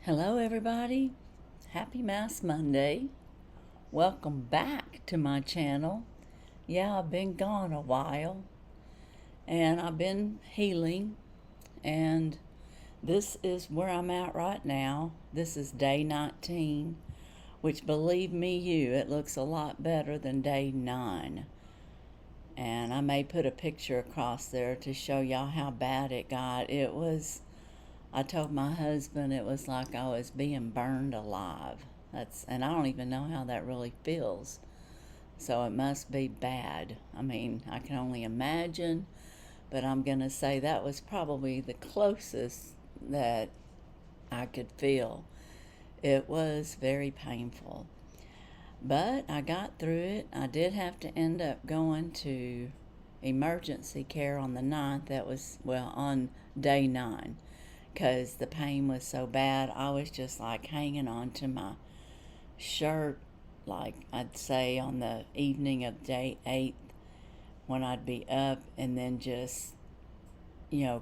Hello, everybody. Happy Mass Monday. Welcome back to my channel. Yeah, I've been gone a while and I've been healing, and this is where I'm at right now. This is day 19, which, believe me, it looks a lot better than day 9. And I may put a picture across there to show y'all how bad it got. I told my husband it was like I was being burned alive. And I don't even know how that really feels. So it must be bad. I mean, I can only imagine, but I'm going to say that was probably the closest that I could feel. It was very painful. But I got through it. I did have to end up going to emergency care on the 9th. That was, on day 9. Because the pain was so bad, I was just like hanging on to my shirt, like I'd say on the evening of day 8 when I'd be up, and then just,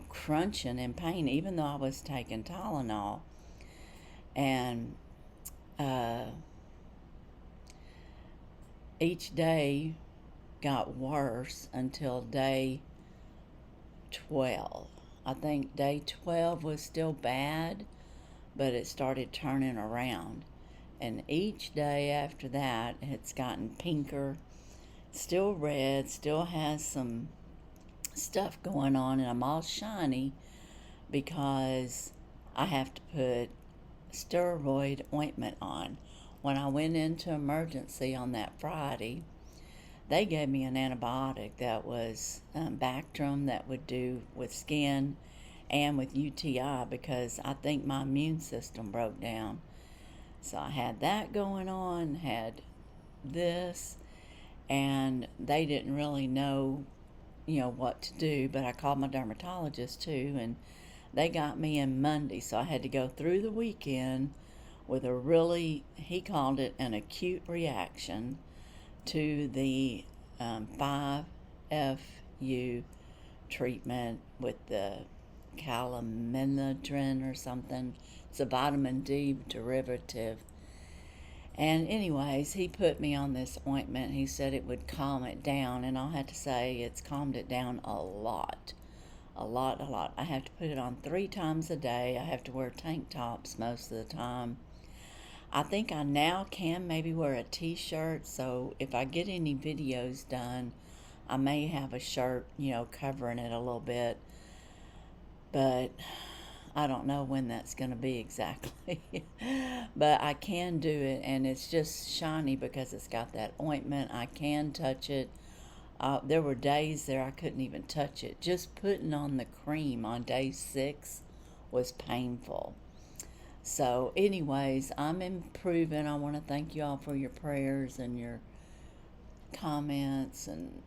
crunching in pain, even though I was taking Tylenol. And each day got worse until day 12. I think day 12 was still bad, but it started turning around. And each day after that, it's gotten pinker, still red, still has some stuff going on, and I'm all shiny because I have to put steroid ointment on. When I went into emergency on that Friday, they gave me an antibiotic that was Bactrim, that would do with skin and with UTI, because I think my immune system broke down. So I had that going on, had this, and they didn't really know, what to do, but I called my dermatologist too, and they got me in Monday. So I had to go through the weekend with he called it an acute reaction to the 5FU treatment with the calamine or something. It's a vitamin D derivative. And anyways, he put me on this ointment. He said it would calm it down, and I'll have to say it's calmed it down a lot. A lot. I have to put it on 3 times a day. I have to wear tank tops most of the time. I think I now can maybe wear a t-shirt, so if I get any videos done, I may have a shirt, covering it a little bit. But I don't know when that's going to be exactly. But I can do it, and it's just shiny because it's got that ointment. I can touch it. There were days there I couldn't even touch it. Just putting on the cream on day 6 was painful. So anyways, I'm improving. I want to thank you all for your prayers and your comments and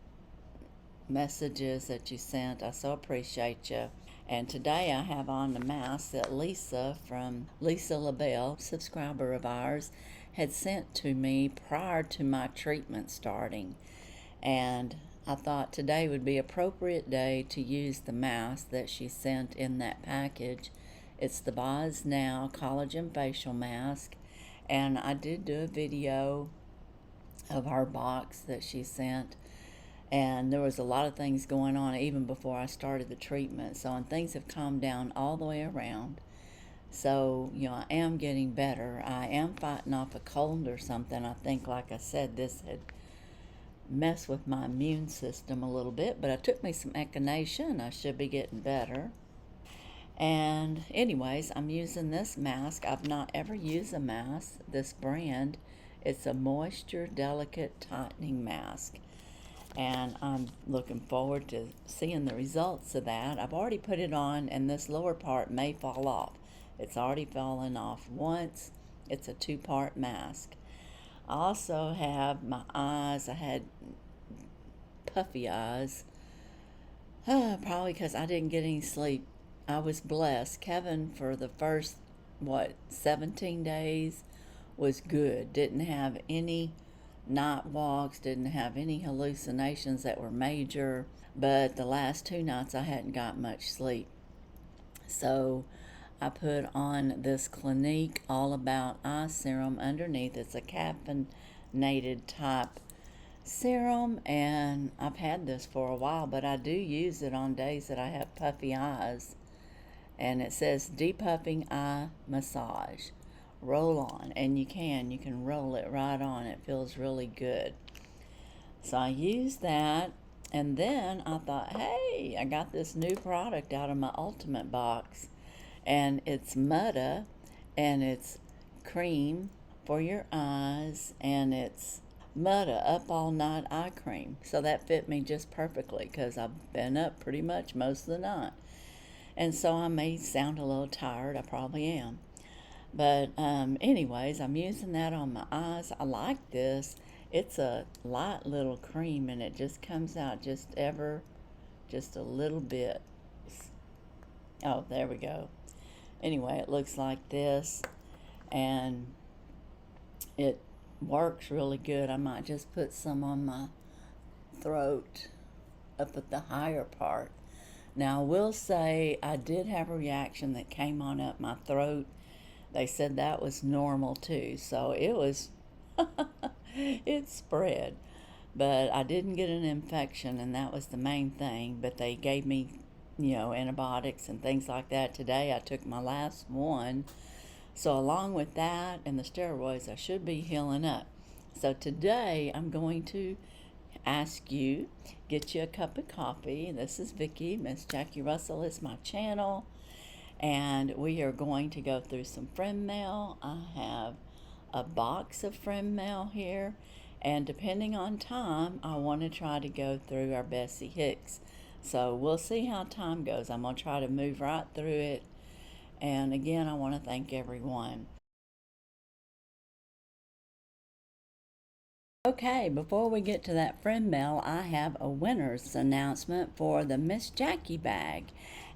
messages that you sent. I so appreciate you. And today I have on the mask that Lisa LaBelle, subscriber of ours, had sent to me prior to my treatment starting. And I thought today would be an appropriate day to use the mask that she sent in that package. It's the BosNow Collagen Facial Mask, and I did do a video of her box that she sent, and there was a lot of things going on even before I started the treatment. And things have calmed down all the way around. So, I am getting better. I am fighting off a cold or something. I think, like I said, this had messed with my immune system a little bit, but I took me some echinacea. I should be getting better. And anyways, I'm using this mask. I've not ever used a mask, this brand. It's a moisture delicate tightening mask. And I'm looking forward to seeing the results of that. I've already put it on, and this lower part may fall off. It's already fallen off once. It's a 2-part mask. I also have my eyes. I had puffy eyes. Probably because I didn't get any sleep. I was blessed. Kevin, for the first, 17 days, was good. Didn't have any night walks, didn't have any hallucinations that were major. But the last 2 nights I hadn't got much sleep. So I put on this Clinique All About Eye Serum underneath. It's a caffeinated type serum, and I've had this for a while, but I do use it on days that I have puffy eyes. And it says depuffing eye massage. Roll on, and you can roll it right on. It feels really good. So I used that, and then I thought, hey, I got this new product out of my Ultimate box, and it's Mutta, and it's cream for your eyes, and it's Mutta Up All Night Eye Cream. So that fit me just perfectly because I've been up pretty much most of the night. And so I may sound a little tired. I probably am. But anyways, I'm using that on my eyes. I like this. It's a light little cream, and it just comes out just a little bit. Oh, there we go. Anyway, it looks like this, and it works really good. I might just put some on my throat up at the higher part. Now, I will say I did have a reaction that came on up my throat. They said that was normal too, so it was, it spread. But I didn't get an infection, and that was the main thing. But they gave me, antibiotics and things like that. Today I took my last one. So along with that and the steroids, I should be healing up. So today I'm going to ask you, get you a cup of coffee. This is Vicki. Miss Jackie Russell is my channel, and we are going to go through some friend mail. I have a box of friend mail here, and depending on time, I want to try to go through our Bessie Hicks. So we'll see how time goes. I'm going to try to move right through it, and again, I want to thank everyone. Okay, before we get to that friend mail, I have a winner's announcement for the Miss Jackie bag.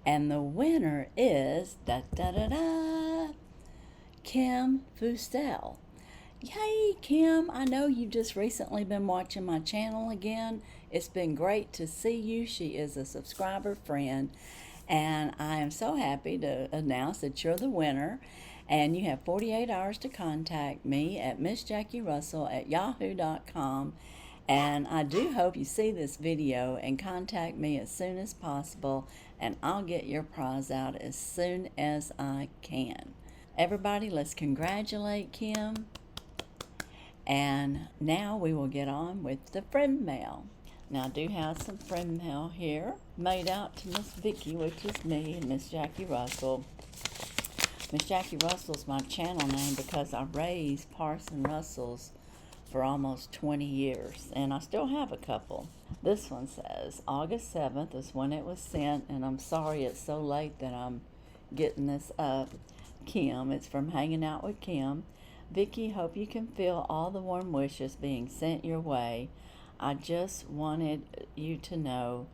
And the winner is, Kim Fustel. Yay, Kim! I know you've just recently been watching my channel again. It's been great to see you. She is a subscriber friend, and I am so happy to announce that you're the winner. And you have 48 hours to contact me at missjackierussell@yahoo.com. And I do hope you see this video and contact me as soon as possible, and I'll get your prize out as soon as I can. Everybody, let's congratulate Kim. And now we will get on with the friend mail. Now I do have some friend mail here made out to Miss Vicki, which is me, and Miss Jackie Russell. Miss Jackie Russell's my channel name because I raised Parson Russells for almost 20 years, and I still have a couple. This one says, August 7th is when it was sent, and I'm sorry it's so late that I'm getting this up. Kim, it's from Hanging Out with Kim. Vicki, hope you can feel all the warm wishes being sent your way. I just wanted you to know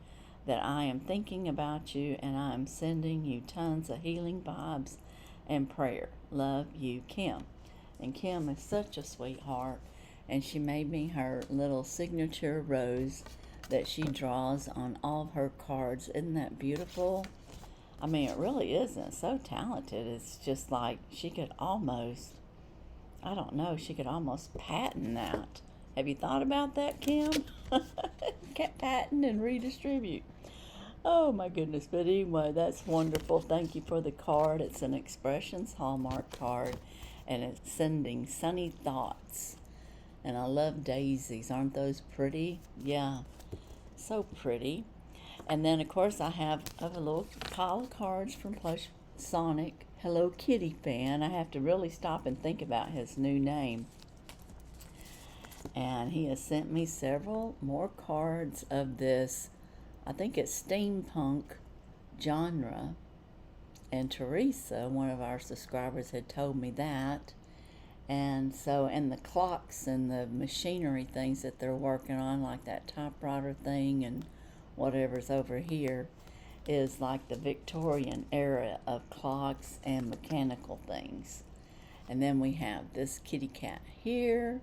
that I am thinking about you, and I am sending you tons of healing vibes and prayer. Love you, Kim. And Kim is such a sweetheart, and she made me her little signature rose that she draws on all of her cards. Isn't that beautiful? I mean, it really isn't. So talented. It's just like she could almost, I don't know, she could almost patent that. Have you thought about that, Kim? Patent and redistribute. Oh my goodness, but anyway, that's wonderful. Thank you for the card. It's an Expressions Hallmark card, and it's sending sunny thoughts. And I love daisies. Aren't those pretty? Yeah, so pretty. And then, of course, I have a little pile of cards from Plush Sonic, Hello Kitty fan. I have to really stop and think about his new name. And he has sent me several more cards of this, I think it's steampunk genre. And Teresa, one of our subscribers, had told me that. And so, and the clocks and the machinery things that they're working on, like that typewriter thing and whatever's over here, is like the Victorian era of clocks and mechanical things. And then we have this kitty cat here,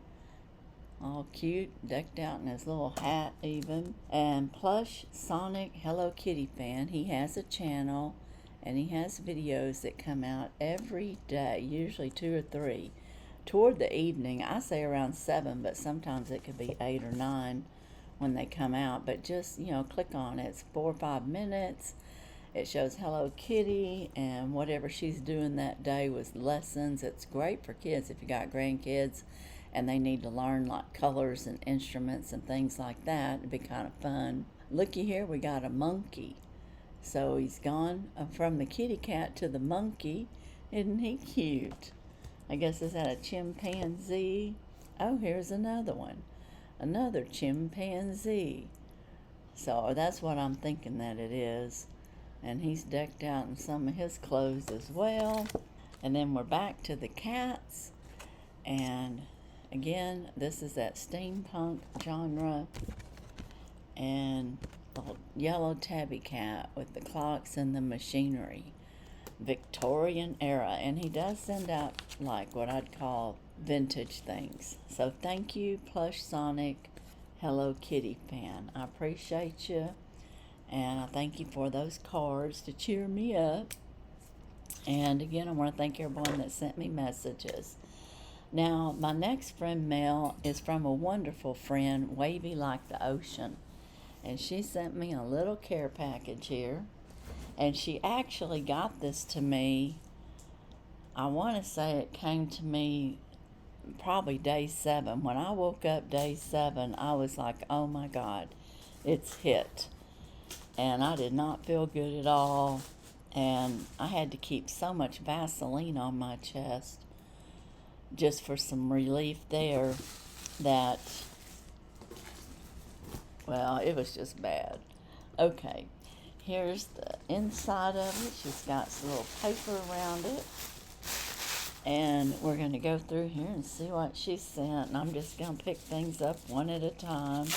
all cute, decked out in his little hat even. And Plush Sonic Hello Kitty fan, he has a channel, and he has videos that come out every day, usually 2 or 3. Toward the evening, I say around 7, but sometimes it could be 8 or 9 when they come out. But just, click on it. It's 4 or 5 minutes. It shows Hello Kitty and whatever she's doing that day with lessons. It's great for kids if you got grandkids and they need to learn like colors and instruments and things like that. It'd be kind of fun. Looky here, we got a monkey. So he's gone from the kitty cat to the monkey. Isn't he cute? I guess, is that a chimpanzee? Oh, here's another one. Another chimpanzee. So that's what I'm thinking that it is. And he's decked out in some of his clothes as well. And then we're back to the cats. And again, this is that steampunk genre. And the yellow tabby cat with the clocks and the machinery. Victorian era. And he does send out like what I'd call vintage things. So thank you, Plush Sonic Hello Kitty fan. I appreciate you. And I thank you for those cards to cheer me up. And again, I want to thank everyone that sent me messages. Now, my next friend mail is from a wonderful friend, Wavy Like the Ocean. And she sent me a little care package here. And she actually got this to me, I want to say it came to me probably day 7. When I woke up day 7, I was like, oh my God, it's hit. And I did not feel good at all. And I had to keep so much Vaseline on my chest just for some relief there that, well, it was just bad. Okay. Here's the inside of it. She's got some little paper around it. And we're going to go through here and see what she sent. And I'm just going to pick things up one at a time.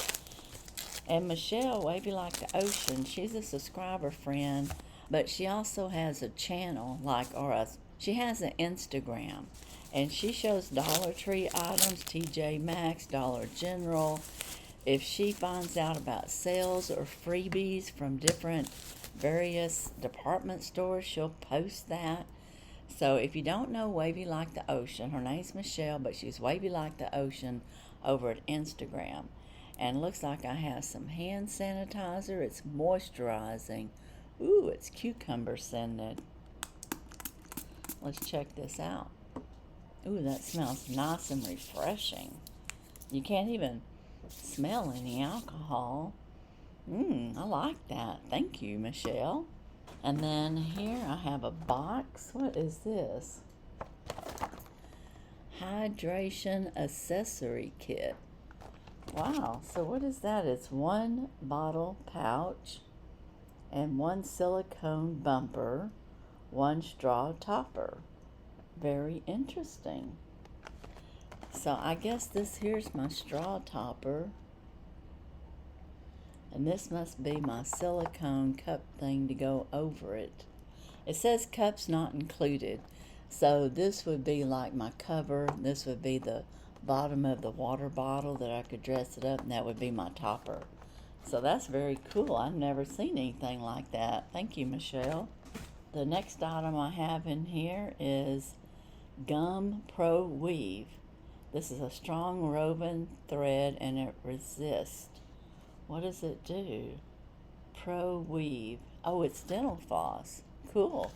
And Michelle, Wavy Like the Ocean, she's a subscriber friend. But she also has a channel, she has an Instagram. And she shows Dollar Tree items, TJ Maxx, Dollar General. If she finds out about sales or freebies from different various department stores, she'll post that. So if you don't know Wavy Like the Ocean, her name's Michelle, but she's Wavy Like the Ocean over at Instagram. And looks like I have some hand sanitizer. It's moisturizing. Ooh, it's cucumber scented. Let's check this out. Ooh, that smells nice and refreshing. You can't even smell any alcohol. I like that. Thank you, Michelle. And then here I have a box. What is this? Hydration accessory kit. Wow. So what is that? It's 1 bottle pouch and 1 silicone bumper, 1 straw topper. Very interesting. So I guess here's my straw topper. And this must be my silicone cup thing to go over it. It says cups not included. So this would be like my cover. This would be the bottom of the water bottle that I could dress it up, and that would be my topper. So that's very cool. I've never seen anything like that. Thank you, Michelle. The next item I have in here is Gum Pro Weave. This is a strong woven thread and it resists. What does it do? Pro Weave. Oh, it's dental floss. Cool.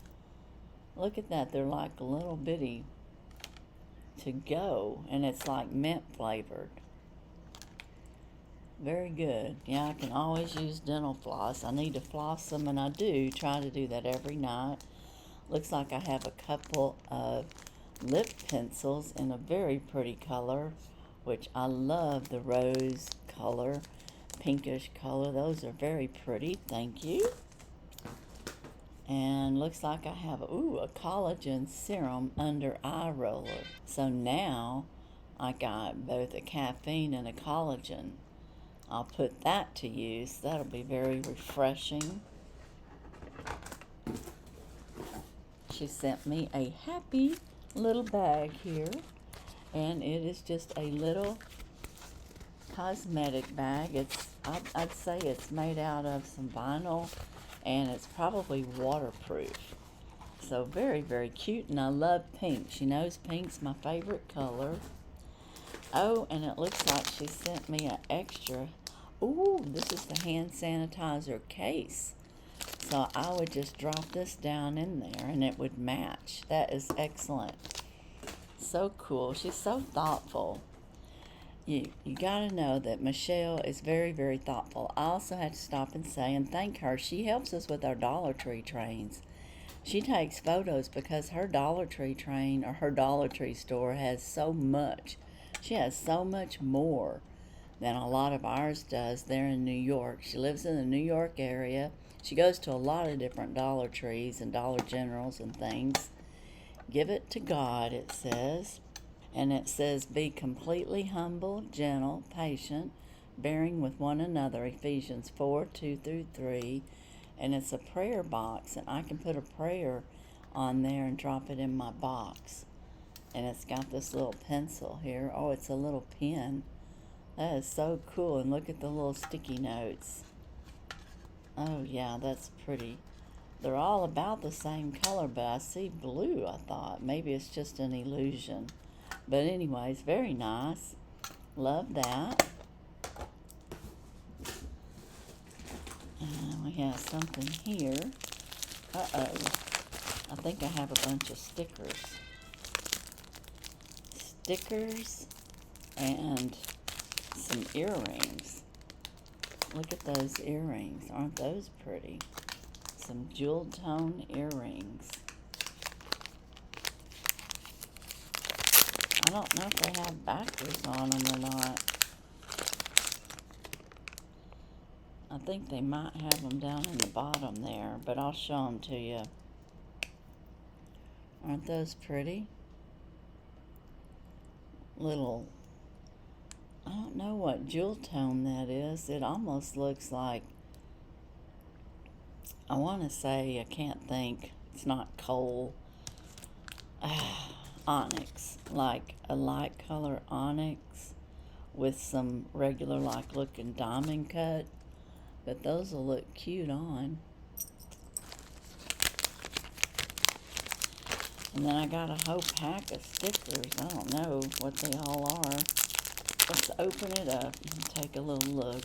Look at that. They're like a little bitty to go, and it's like mint flavored. Very good. Yeah, I can always use dental floss. I need to floss them, and I do try to do that every night. Looks like I have a couple of lip pencils in a very pretty color, which I love the rose color, pinkish color. Those are very pretty. Thank you. And looks like I have a collagen serum under eye roller. So now I got both a caffeine and a collagen. I'll put that to use. That'll be very refreshing. She sent me a happy little bag here, and it is just a little cosmetic bag. I'd say it's made out of some vinyl, and it's probably waterproof. so very, very cute, and I love pink. She knows pink's my favorite color. Oh, and it looks like she sent me an extra. Ooh, this is the hand sanitizer case. So I would just drop this down in there and it would match. That is excellent. So cool. She's so thoughtful. You got to know that Michelle is very, very thoughtful. I also had to stop and say and thank her. She helps us with our Dollar Tree trains. She takes photos because her Dollar Tree train or her Dollar Tree store has so much. She has so much more than a lot of ours does there in New York. She lives in the New York area. She goes to a lot of different Dollar Trees and Dollar Generals and things. Give it to God, it says. And it says, be completely humble, gentle, patient, bearing with one another, Ephesians 4:2-3. And it's a prayer box, and I can put a prayer on there and drop it in my box. And it's got this little pencil here. Oh, it's a little pen. That is so cool. And look at the little sticky notes. Oh, yeah, that's pretty. They're all about the same color, but I see blue, I thought. Maybe it's just an illusion. But anyways, very nice. Love that. And we have something here. Uh-oh. I think I have a bunch of stickers. Stickers and some earrings. Look at those earrings. Aren't those pretty? Some jewel tone earrings. I don't know if they have backers on them or not. I think they might have them down in the bottom there, but I'll show them to you. Aren't those pretty? Little, I don't know what jewel tone that is. It almost looks like, I want to say, I can't think. It's not coal. Onyx, like a light color onyx with some regular like looking diamond cut, but those will look cute on. And then I got a whole pack of stickers. I don't know what they all are. Let's open it up and take a little look.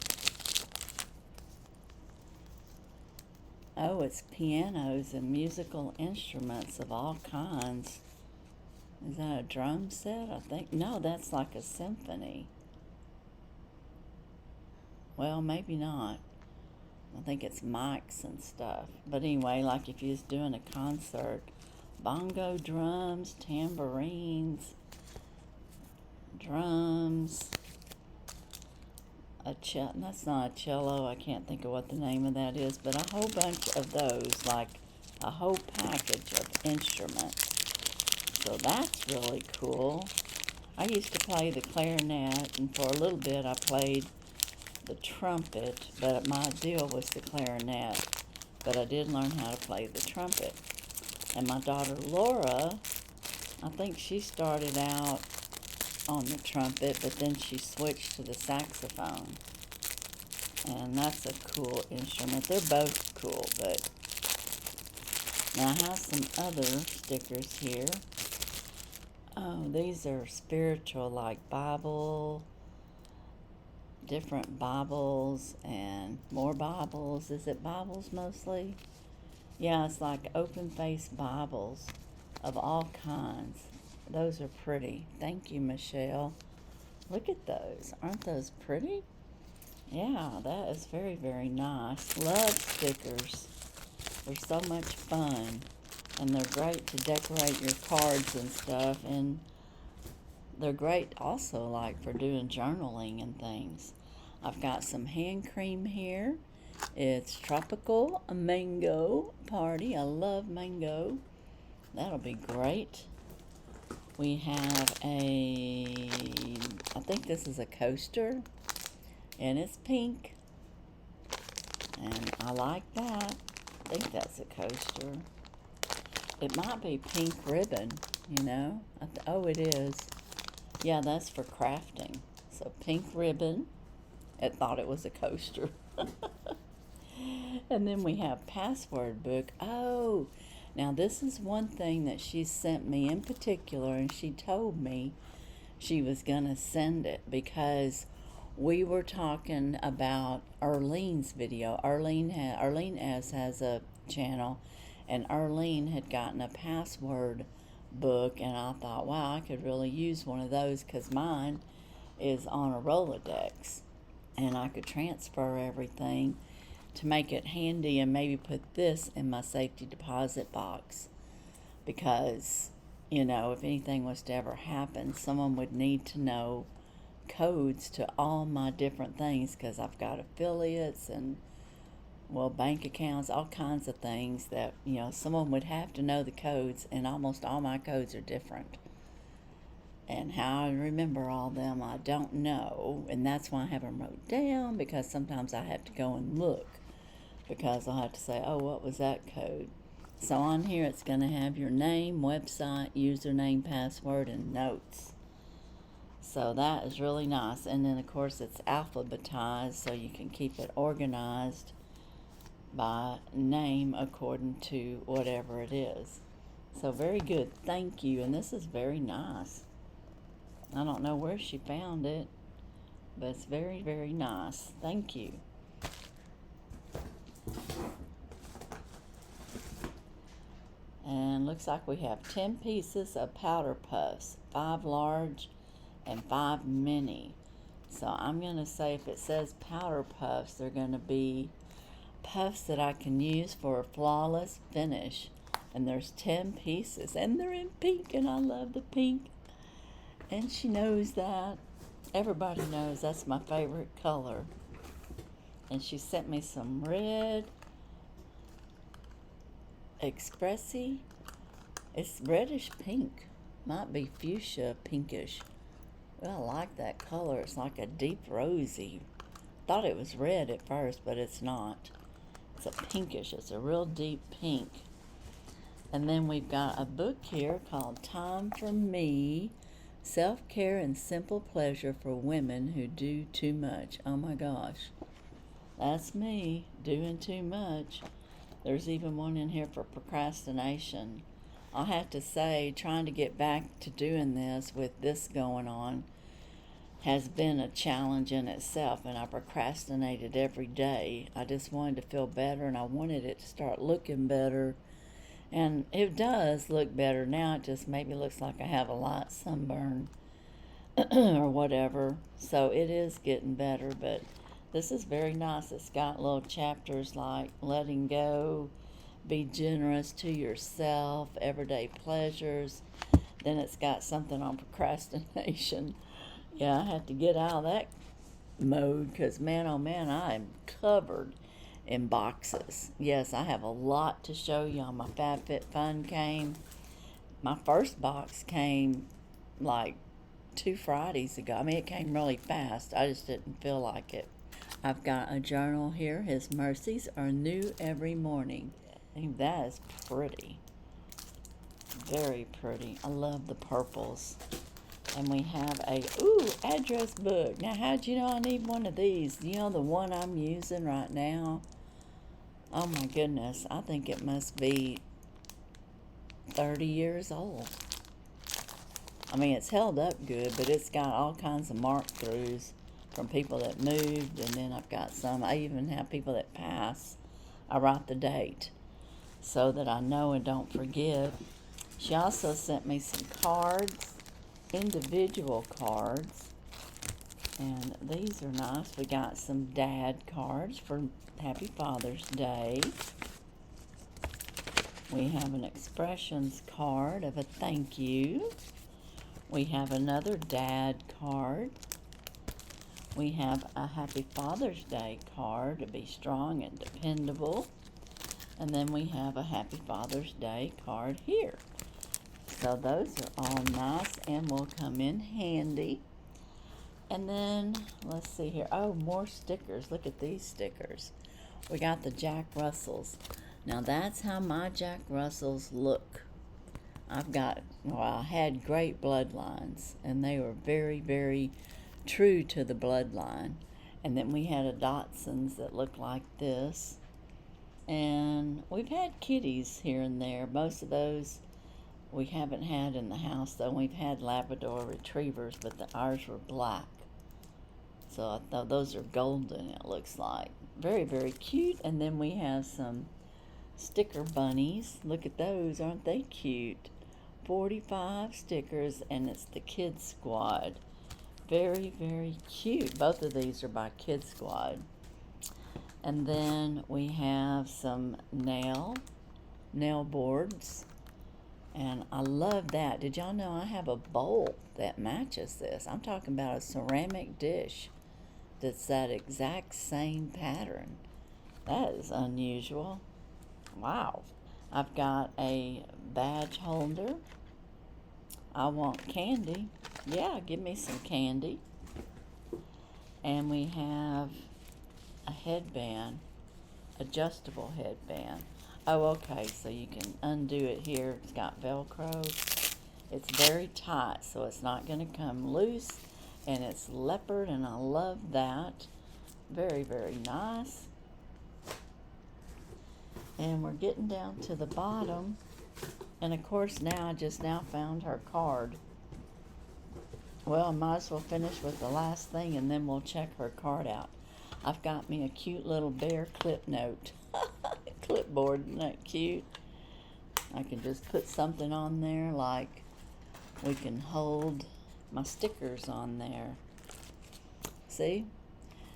Oh, it's pianos and musical instruments of all kinds. Is that a drum set? I think. No, that's like a symphony. Well, maybe not. I think it's mics and stuff. But anyway, like if you was doing a concert, bongo drums, tambourines, drums, that's not a cello. I can't think of what the name of that is, but a whole bunch of those, like a whole package of instruments. So that's really cool. I used to play the clarinet, and for a little bit I played the trumpet, but my deal was the clarinet. But I did learn how to play the trumpet. And my daughter Laura, I think she started out on the trumpet, but then she switched to the saxophone. And that's a cool instrument. They're both cool, but now I have some other stickers here. Oh, these are spiritual, like Bible, different Bibles, and more Bibles. Is it Bibles mostly? Yeah, it's like open-faced Bibles of all kinds. Those are pretty. Thank you, Michelle. Look at those. Aren't those pretty? Yeah, that is very, very nice. Love stickers. They're so much fun. And they're great to decorate your cards and stuff. And they're great also like for doing journaling and things. I've got some hand cream here. It's Tropical Mango Party. I love mango. That'll be great. We have I think this is a coaster. And it's pink. And I like that. I think that's a coaster. It might be pink ribbon, you know. Oh, it is. Yeah, that's for crafting. So pink ribbon. It thought it was a coaster. And then we have password book. Oh, Now, this is one thing that she sent me in particular, and she told me she was going to send it because we were talking about Arlene's video. Arlene has a channel, and Arlene had gotten a password book, and I thought, wow, I could really use one of those because mine is on a Rolodex, and I could transfer everything to make it handy and maybe put this in my safety deposit box because, if anything was to ever happen, someone would need to know codes to all my different things because I've got affiliates and, bank accounts, all kinds of things that, someone would have to know the codes, and almost all my codes are different. And how I remember all them, I don't know, and that's why I have them wrote down, because sometimes I have to go and look, because I'll have to say, oh, what was that code? So on here it's going to have your name, website, username, password, and notes. So that is really nice. And then, of course, it's alphabetized, so you can keep it organized by name according to whatever it is. So very good. Thank you. And this is very nice. I don't know where she found it, but it's very, very nice. Thank you. And looks like we have 10 pieces of powder puffs, 5 large and 5 mini. So I'm going to say if it says powder puffs, they're going to be puffs that I can use for a flawless finish. And there's 10 pieces, and they're in pink, and I love the pink. And she knows that. Everybody knows that's my favorite color. And she sent me some red Expressi. It's reddish pink. Might be fuchsia pinkish. Well, I like that color. It's like a deep rosy. Thought it was red at first, but it's not. It's a pinkish. It's a real deep pink. And then we've got a book here called Time for Me, Self-Care and Simple Pleasure for Women Who Do Too Much. Oh my gosh. That's me, doing too much. There's even one in here for procrastination. I'll have to say, trying to get back to doing this with this going on has been a challenge in itself, and I procrastinated every day. I just wanted to feel better, and I wanted it to start looking better. And it does look better now. It just maybe looks like I have a light sunburn or whatever. So it is getting better, but this is very nice. It's got little chapters like letting go, be generous to yourself, everyday pleasures. Then it's got something on procrastination. Yeah, I had to get out of that mode because, man, oh man, I am covered in boxes. Yes, I have a lot to show you on my FabFitFun came. My first box came like 2 Fridays ago. I mean, it came really fast. I just didn't feel like it. I've got a journal here. His mercies are new every morning. I think that is pretty. Very pretty. I love the purples. And we have a, address book. Now, how'd you know I need one of these? You know the one I'm using right now? Oh my goodness, I think it must be 30 years old. I mean, it's held up good, but it's got all kinds of mark-throughs from people that moved, and then I've got some. I even have people that pass. I write the date so that I know and don't forget. She also sent me some cards, individual cards, and these are nice. We got some dad cards for Happy Father's Day. We have an expressions card of a thank you. We have another dad card. We have a Happy Father's Day card to be strong and dependable. And then we have a Happy Father's Day card here. So those are all nice and will come in handy. And then, let's see here. Oh, more stickers. Look at these stickers. We got the Jack Russells. Now, that's how my Jack Russells look. I had great bloodlines, and they were very, very true to the bloodline. And then we had a Dotson's that looked like this. And we've had kitties here and there. Most of those we haven't had in the house, though. We've had Labrador retrievers, but ours were black. So I thought those are golden, it looks like. Very, very cute. And then we have some sticker bunnies. Look at those, aren't they cute? 45 stickers, and it's the Kids Squad. Very, very cute. Both of these are by Kids Squad. And then we have some nail boards. And I love that. Did y'all know I have a bowl that matches this? I'm talking about a ceramic dish that's that exact same pattern. That is unusual. Wow. I've got a badge holder. I want candy. Yeah, give me some candy. And we have a headband, adjustable headband. Oh, okay, so you can undo it here. It's got Velcro. It's very tight, so it's not going to come loose. And it's leopard, and I love that. Very, very nice. And we're getting down to the bottom. And of course now, I just now found her card. Well, I might as well finish with the last thing, and then we'll check her card out. I've got me a cute little bear clip note. Clipboard, isn't that cute? I can just put something on there, like we can hold my stickers on there. See?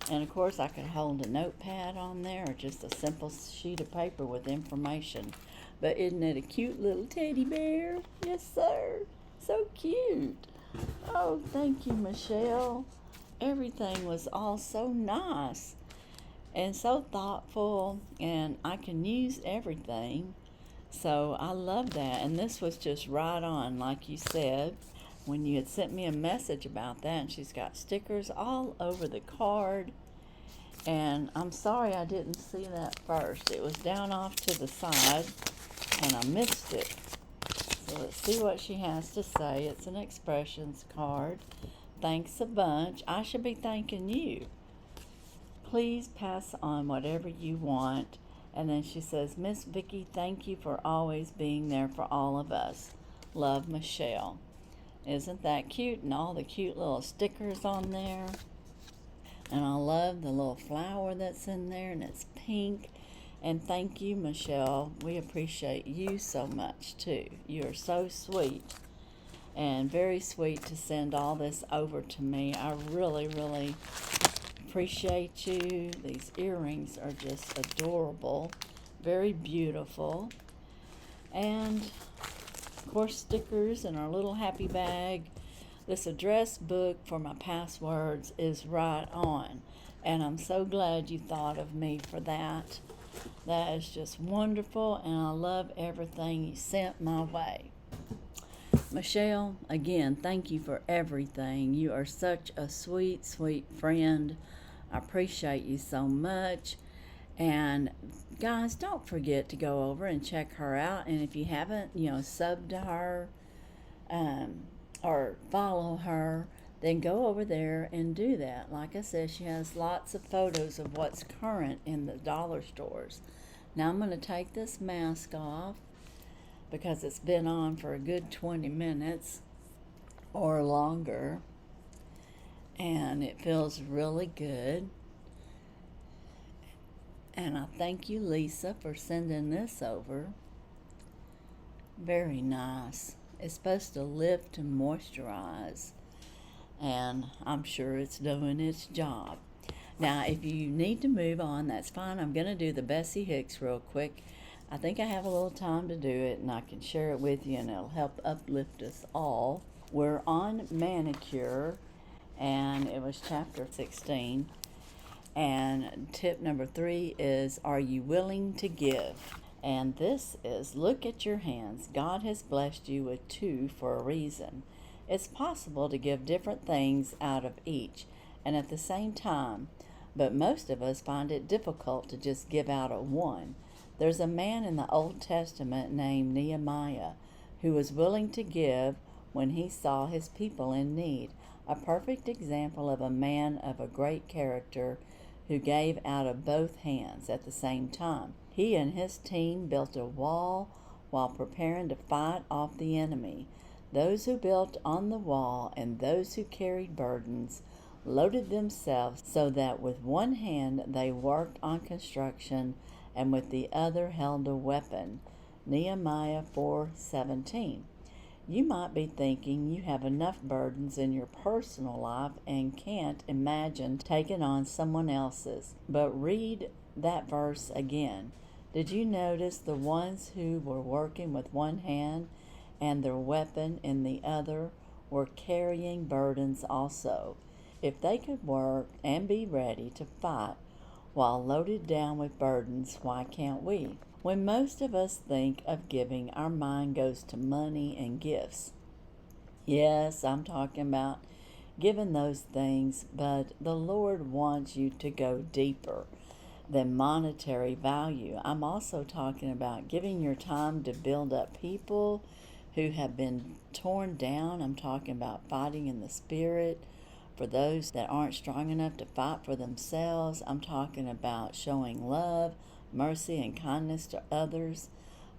And of course I could hold a notepad on there, or just a simple sheet of paper with information. But isn't it a cute little teddy bear? Yes, sir. So cute. Oh, thank you, Michelle. Everything was all so nice and so thoughtful, and I can use everything. So I love that. And this was just right on, like you said, when you had sent me a message about that. And she's got stickers all over the card. And I'm sorry I didn't see that first. It was down off to the side, and I missed it. So let's see what she has to say. It's an expressions card. Thanks a bunch. I should be thanking you. Please pass on whatever you want. And then she says, Miss Vicki, thank you for always being there for all of us. Love, Michelle. Isn't that cute? And all the cute little stickers on there. And I love the little flower that's in there, and it's pink. And thank you, Michelle. We appreciate you so much, too. You are so sweet. And very sweet to send all this over to me. I really, really appreciate you. These earrings are just adorable. Very beautiful. And, of course, stickers in our little happy bag. This address book for my passwords is right on. And I'm so glad you thought of me for that. That is just wonderful, and I love everything you sent my way. Michelle, again, thank you for everything. You are such a sweet, sweet friend. I appreciate you so much. And guys, don't forget to go over and check her out. And if you haven't, sub to her or follow her, then go over there and do that. Like I said, she has lots of photos of what's current in the dollar stores. Now I'm going to take this mask off because it's been on for a good 20 minutes or longer. And it feels really good. And I thank you, Lisa, for sending this over. Very nice. It's supposed to lift and moisturize. And I'm sure it's doing its job. Now, if you need to move on, that's fine. I'm going to do the Bessie Hicks real quick. I think I have a little time to do it, and I can share it with you, and it'll help uplift us all. We're on manicure, and it was chapter 16. And tip number 3 is, are you willing to give? And this is, look at your hands. God has blessed you with 2 for a reason. It's possible to give different things out of each, and at the same time, but most of us find it difficult to just give out of one. There's a man in the Old Testament named Nehemiah who was willing to give when he saw his people in need, a perfect example of a man of a great character who gave out of both hands at the same time. He and his team built a wall while preparing to fight off the enemy. Those who built on the wall and those who carried burdens loaded themselves so that with one hand they worked on construction and with the other held a weapon. Nehemiah 4:17. You might be thinking you have enough burdens in your personal life and can't imagine taking on someone else's. But read that verse again. Did you notice the ones who were working with one hand and their weapon in the other were carrying burdens also? If they could work and be ready to fight while loaded down with burdens, why can't we? When most of us think of giving, our mind goes to money and gifts. Yes, I'm talking about giving those things, but the Lord wants you to go deeper than monetary value. I'm also talking about giving your time to build up people who have been torn down. I'm talking about fighting in the spirit for those that aren't strong enough to fight for themselves. I'm talking about showing love, mercy, and kindness to others.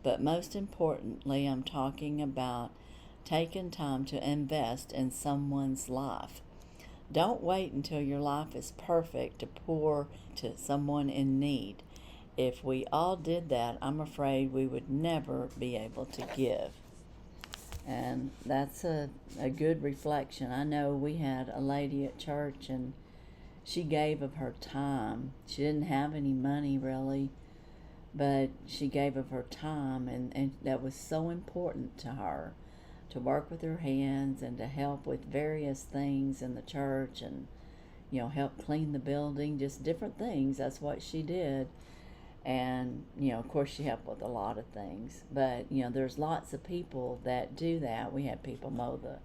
But most importantly, I'm talking about taking time to invest in someone's life. Don't wait until your life is perfect to pour to someone in need. If we all did that, I'm afraid we would never be able to give. And that's a good reflection. I know we had a lady at church and she gave of her time. She didn't have any money really, but she gave of her time, and that was so important to her, to work with her hands and to help with various things in the church and, help clean the building, just different things. That's what she did. And, of course she helped with a lot of things. But, there's lots of people that do that. We had people mow the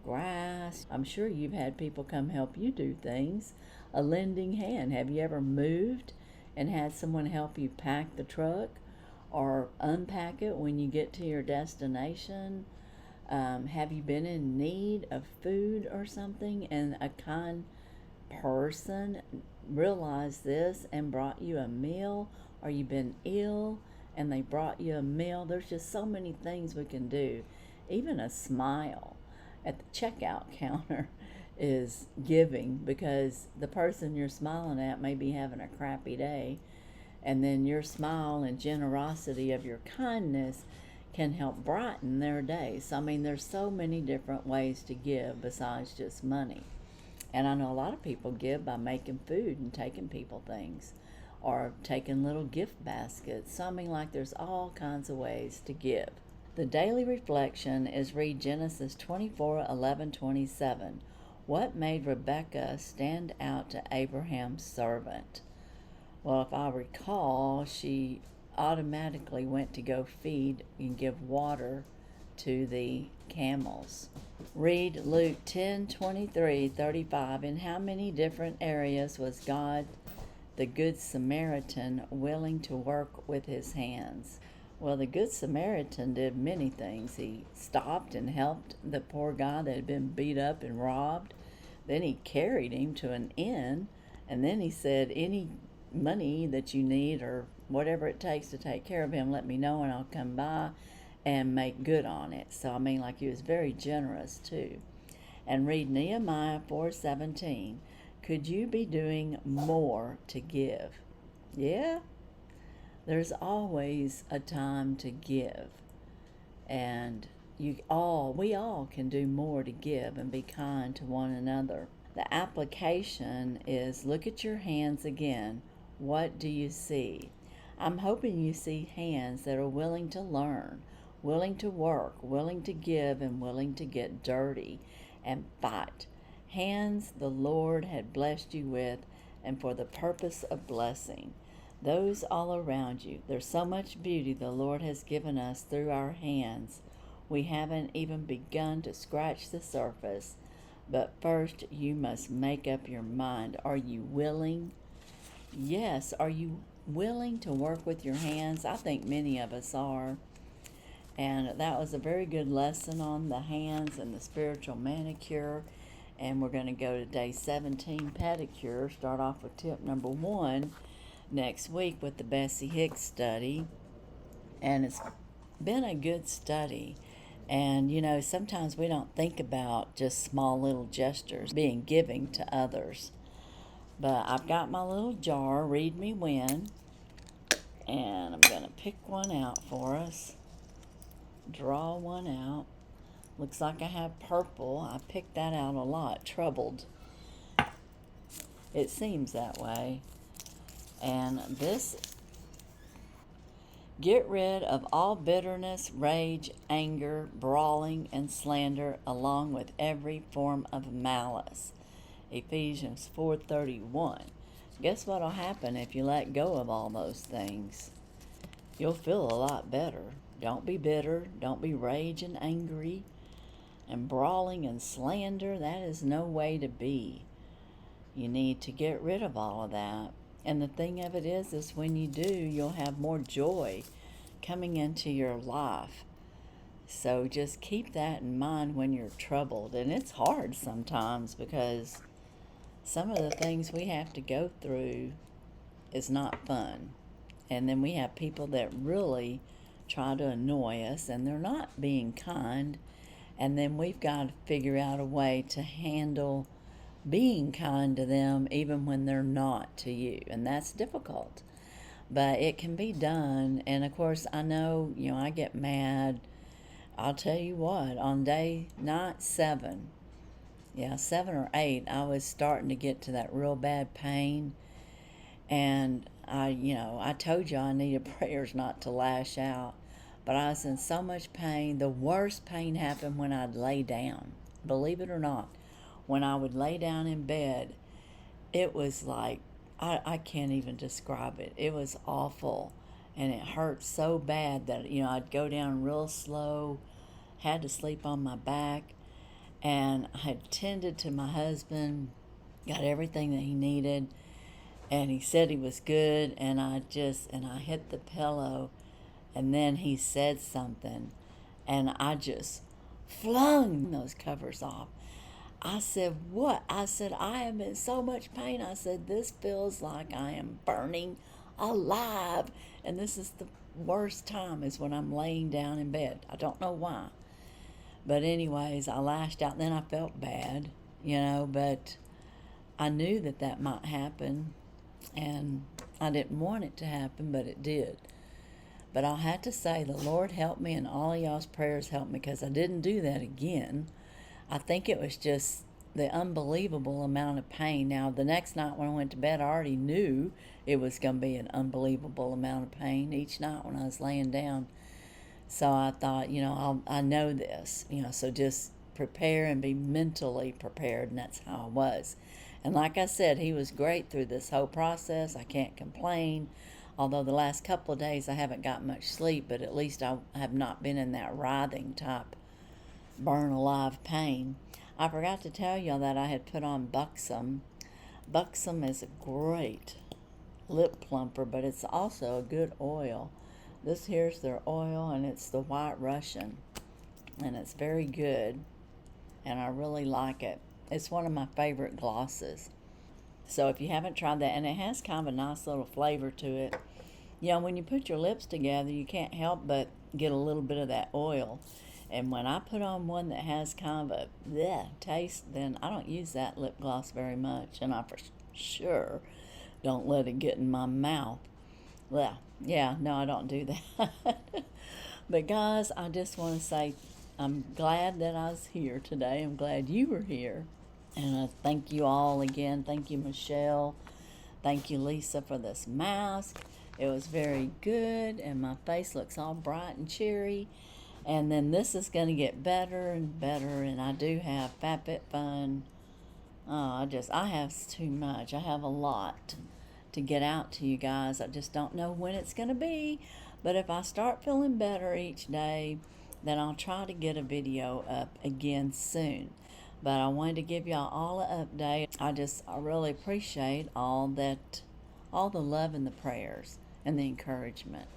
grass. I'm sure you've had people come help you do things. A lending hand. Have you ever moved and had someone help you pack the truck or unpack it when you get to your destination? Have you been in need of food or something and a kind person realized this and brought you a meal? Or you've been ill and they brought you a meal? There's just so many things we can do. Even a smile at the checkout counter is giving, because the person you're smiling at may be having a crappy day, and then your smile and generosity of your kindness can help brighten their day. So there's so many different ways to give besides just money. And I know a lot of people give by making food and taking people things, or taking little gift baskets. So there's all kinds of ways to give. The daily reflection is read Genesis 24:11-27. What made Rebekah stand out to Abraham's servant? Well, if I recall, she automatically went to go feed and give water to the camels. Read Luke 10:23-35. In how many different areas was God, the Good Samaritan, willing to work with his hands? Well, the Good Samaritan did many things. He stopped and helped the poor guy that had been beat up and robbed. Then he carried him to an inn, and then he said, any money that you need or whatever it takes to take care of him, let me know and I'll come by and make good on it. So he was very generous too. And read Nehemiah 4:17. Could you be doing more to give? Yeah, there's always a time to give, and we all can do more to give and be kind to one another. The application is, look at your hands again. What do you see? I'm hoping you see hands that are willing to learn, willing to work, willing to give, and willing to get dirty and fight. Hands the Lord had blessed you with, and for the purpose of blessing those all around you. There's so much beauty the Lord has given us through our hands. We haven't even begun to scratch the surface. But first, you must make up your mind. Are you willing? Yes, are you willing to work with your hands? I think many of us are. And that was a very good lesson on the hands and the spiritual manicure. And we're going to go to day 17 pedicure. Start off with tip number 1 next week with the Bessie Hicks study. And it's been a good study. And, you know, sometimes we don't think about just small little gestures being giving to others. But I've got my little jar, Read Me When, and I'm going to pick one out for us. Draw one out. Looks like I have purple. I picked that out a lot. Troubled. It seems that way. And this, get rid of all bitterness, rage, anger, brawling, and slander, along with every form of malice. Ephesians 4:31. Guess what'll happen if you let go of all those things? You'll feel a lot better. Don't be bitter. Don't be rage and angry and brawling and slander. That is no way to be. You need to get rid of all of that. And the thing of it is when you do, you'll have more joy coming into your life. So just keep that in mind when you're troubled. And it's hard sometimes because some of the things we have to go through is not fun. And then we have people that really try to annoy us and they're not being kind. And then we've got to figure out a way to handle being kind to them even when they're not to you. And that's difficult. But it can be done. And of course, I know, I get mad. I'll tell you what, on day not 7 or 8, I was starting to get to that real bad pain. And I told you I needed prayers not to lash out. But I was in so much pain. The worst pain happened when I'd lay down. Believe it or not, when I would lay down in bed, it was like, I can't even describe it. It was awful. And it hurt so bad that, I'd go down real slow, had to sleep on my back. And I had tended to my husband, got everything that he needed. And he said he was good. And I hit the pillow. And then he said something, and I just flung those covers off. I said, what? I said, I am in so much pain. I said, this feels like I am burning alive. And this is the worst time is when I'm laying down in bed. I don't know why. But anyways, I lashed out. Then I felt bad, but I knew that might happen. And I didn't want it to happen, but it did. But I'll have to say, the Lord helped me, and all of y'all's prayers helped me, because I didn't do that again. I think it was just the unbelievable amount of pain. Now, the next night when I went to bed, I already knew it was going to be an unbelievable amount of pain each night when I was laying down. So I thought, I know this, so just prepare and be mentally prepared, and that's how I was. And like I said, he was great through this whole process. I can't complain. Although the last couple of days I haven't got much sleep, but at least I have not been in that writhing type burn alive pain. I forgot to tell y'all that I had put on Buxom. Buxom is a great lip plumper, but it's also a good oil. This here's their oil, and it's the White Russian, and it's very good, and I really like it. It's one of my favorite glosses. So if you haven't tried that, and it has kind of a nice little flavor to it. When you put your lips together, you can't help but get a little bit of that oil. And when I put on one that has kind of a bleh taste, then I don't use that lip gloss very much. And I for sure don't let it get in my mouth. Well, no, I don't do that. But guys, I just want to say I'm glad that I was here today. I'm glad you were here. And I thank you all again. Thank you, Michelle. Thank you, Lisa, for this mask. It was very good, and my face looks all bright and cheery. And then this is going to get better and better, and I do have FabFitFun. I have too much. I have a lot to get out to you guys. I just don't know when it's going to be. But if I start feeling better each day, then I'll try to get a video up again soon. But I wanted to give y'all all an update. I really appreciate all the love and the prayers and the encouragement.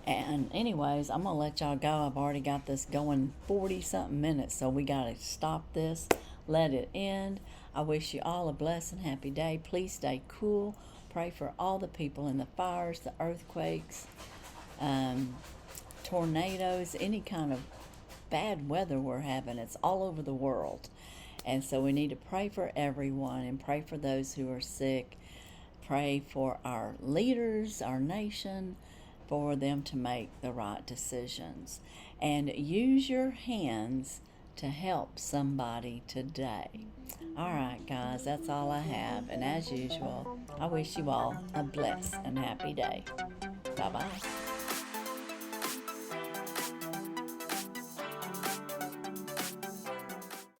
And anyways, I'm going to let y'all go. I've already got this going 40-something minutes, so we got to stop this. let it end. I wish you all a blessed and happy day. Please stay cool. Pray for all the people in the fires, the earthquakes, tornadoes, any kind of bad weather we're having. It's all over the world. And so we need to pray for everyone and pray for those who are sick. Pray for our leaders, our nation, for them to make the right decisions. And use your hands to help somebody today. All right, guys, that's all I have. And as usual, I wish you all a blessed and happy day. Bye-bye.